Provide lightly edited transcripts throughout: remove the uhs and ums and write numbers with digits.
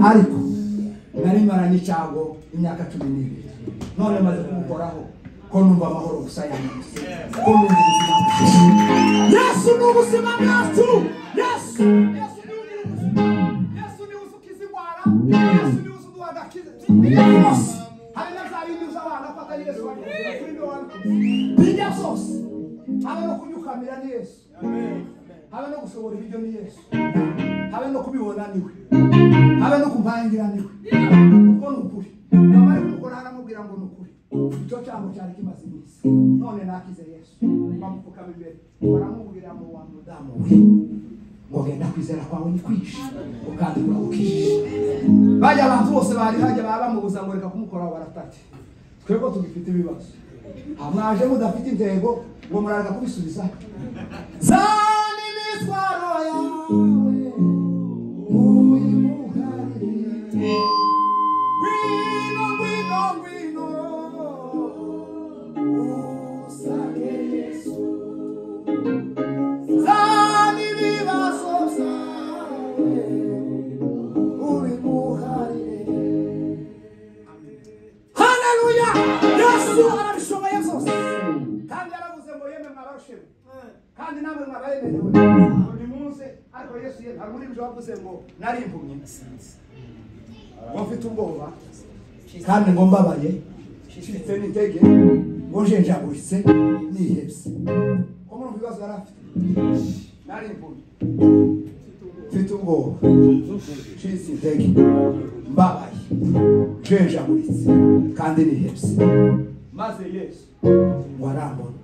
ariko nari maranye icyago imyaka 12 none maze kumukoraho ko numva amahoro gusa yanditse ko numva ubuzima Yesu ni ubuzima bwacu Yesu ni usukiza indwara Yesu ni usuduha agakiza hari n'azabindi uzabana afata Yesu bijya byose habe no kunyukamira ni Yesu habe no gushobora ibyo ni Yesu habe no kubibona niwe habe no kumpangira niwe kuko ni ukuri mama ari kumukora aramubwira ngo ni ukuri icyo cyangwa cyari kimaze iminsi none nakize Yesu bamupfukama imbere baramubwira ngo wa mudamu we ngo genda kwizera kwawe ni kwishi ukandi urakishije bajya abantu bose bari hajya bamubuza ngo reka kumukora baratate twebwe tugifite ibibazo amwaje mudafite intego ngo murareka kubisubiza zani mitwaro yawe kandi namwe mwabayemerewe ni munsi ariko Yesu hari ibyo wavuze ngo nari impumye ngo mfite ubwoba kandi ngo mbabaye nshitse n'intege ngo njenjaguritse nihebye ko mu bibazo yarafite nari impumye mfite ubwoba nshitse intege mbabaye njenjaguritse kandi nihebye maze Yesu warambona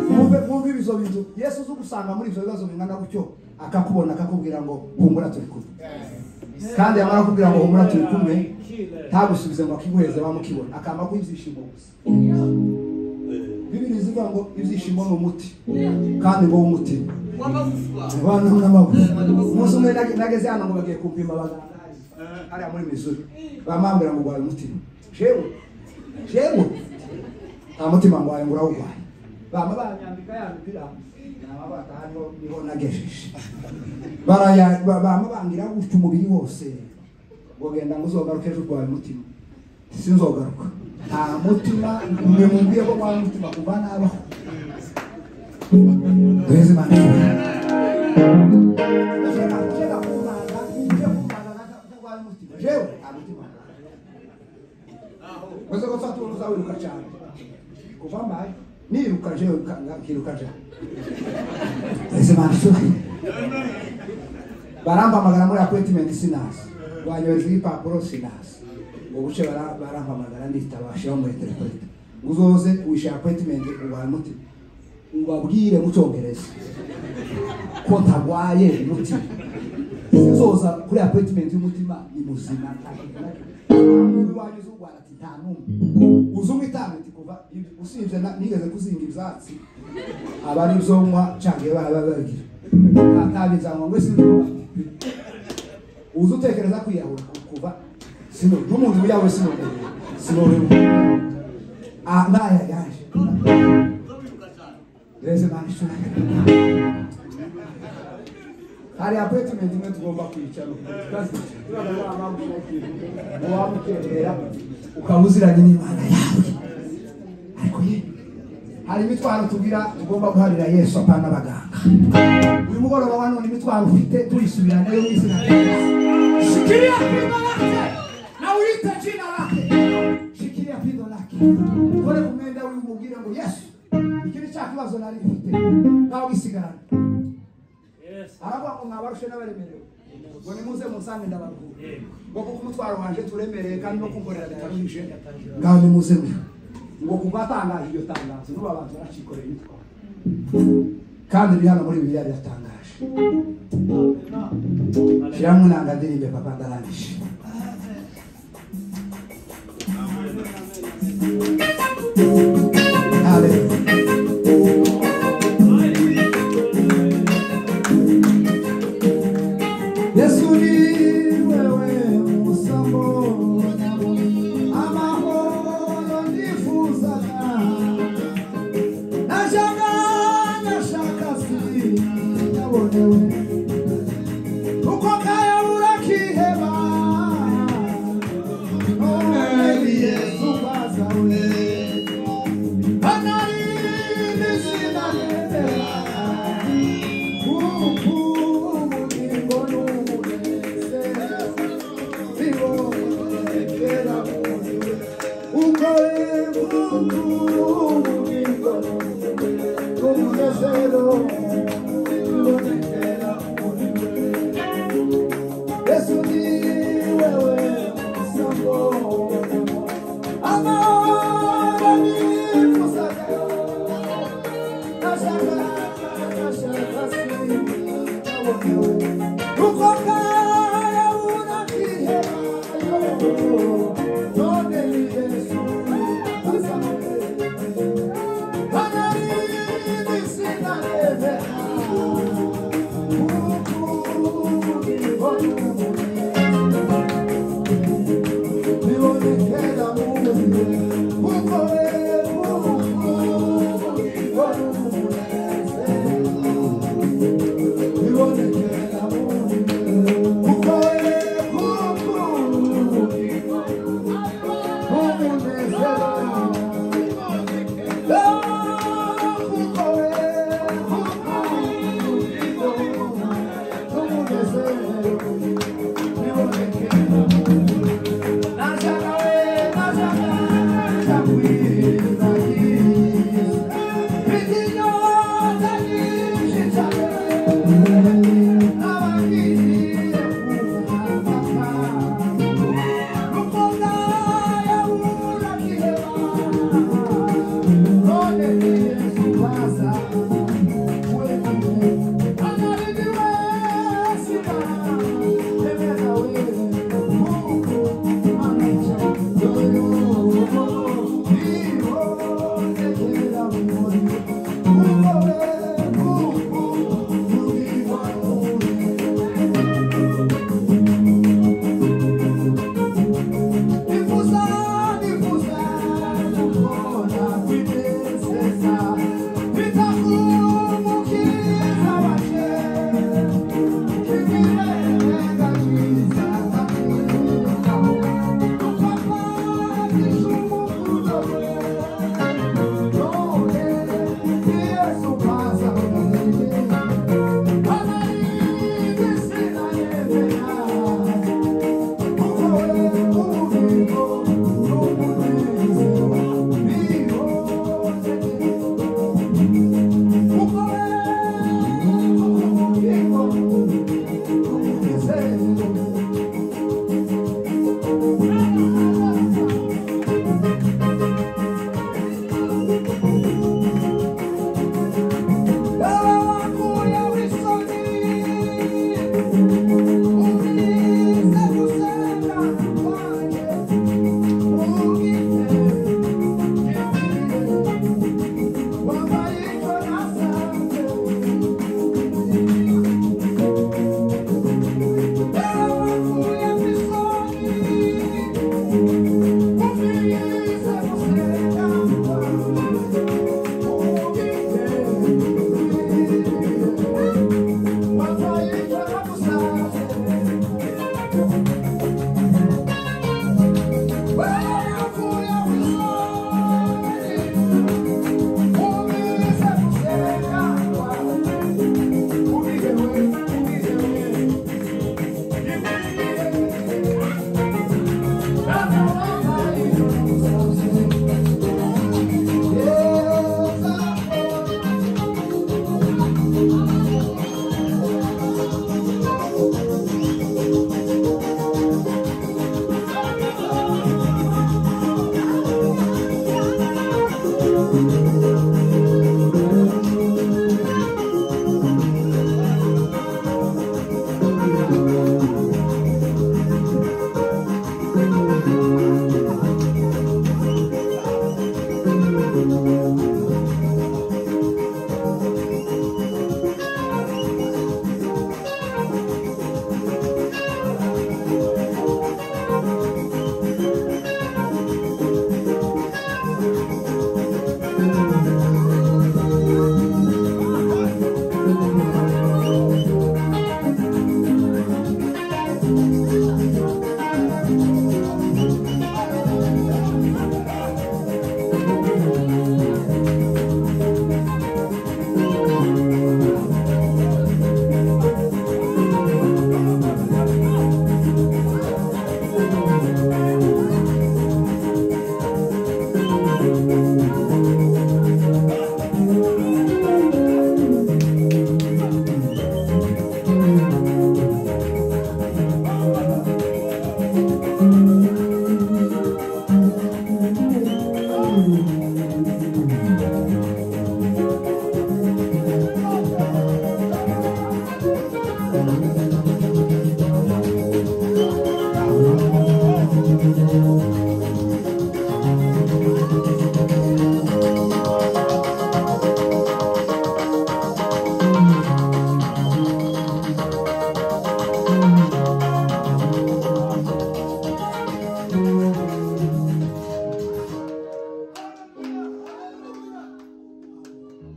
Muve bizo bintu Yesu uzugusanga muri ivyo bibazo bingana gutyo akakubona akakubwira ngo humura turi kumwe kandi amara kubwira ngo humura turi kumwe ntagusubize ngo akiguheze bamukibona akama ko ivyishimo gusa Bibiri zivuga ngo ivyishimo ni umuti kandi ngo umutima abantu n'amabuye umunsi umwe nageze hano ngo bagiye kumpima abaganga ari muri Missouri bamambira ngo gwaye umutima jewe amutima ngwaye ngurawugwaye bama banyambika yambira nababata hano niho nagejeje bama bangira gutyo umubiri wose ngo genda nguzogaruke ejo gwaye umutima sinzogaruka nta mutima mwe mumbiye ko gwaye umutima kuva nabaho Wezi mani Wezi gufata uruza wiruka cyane kuva mbaye niruka je kiruka je Wezi mani barampamagara muri appointment sinasi wanyoje ipapuro sinasi ubuce barampamagara nditabasha mu interpret uzoze wisha appointment ubaye muti ubabwire mu Cyongereza ko ntagwaye mutima sizoza kuri appointment y'umutima ni muzima wanyuze ugwara ati nta numwe uzumwitamiti kuva usivye nigeze kuzinga ivyatsi abari vyomwa cange babagira atabiza ngo ngwe sinumva uzutekereza kwiyahura kuva sino n'umuntu yawe sino ndaya yaje Wezi mani hari appointment imwe tugomba kwicara kazi turabona amaguru wamukera ukabuziranye n'Imana yawe ariko ye hari imitwaro tugira tugomba guharira Yesu apana abaganga uyu mugoroba wa none imitwaro ufite tuyisubirane yo mwizina shikiria pindo lake na uite jina lake shikiria pindo lake kore kumenda uyu mubwire ngo Yesu ikiri cyakibazo nari mfite nawe gisigarana aravuga ngo mwabarushe n'abaremerewe ngo nimuze musange ndabaruhura ngo kuko umutwaro wanje turemereye kandi no kumborera bitaruhije ngaho nimuze ngo kuva atangaje iyo tangazo n'ubu abantu baracikoreye imitwaro kandi biri hano muri Bibiliya biratangaje shyiramo inanga ndirimbe papa ndarangije Hallelujah. Yesu ni wewe musambo amahoro nifuzaga nashaka si nabonewe uko kaya uraki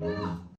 Yeah.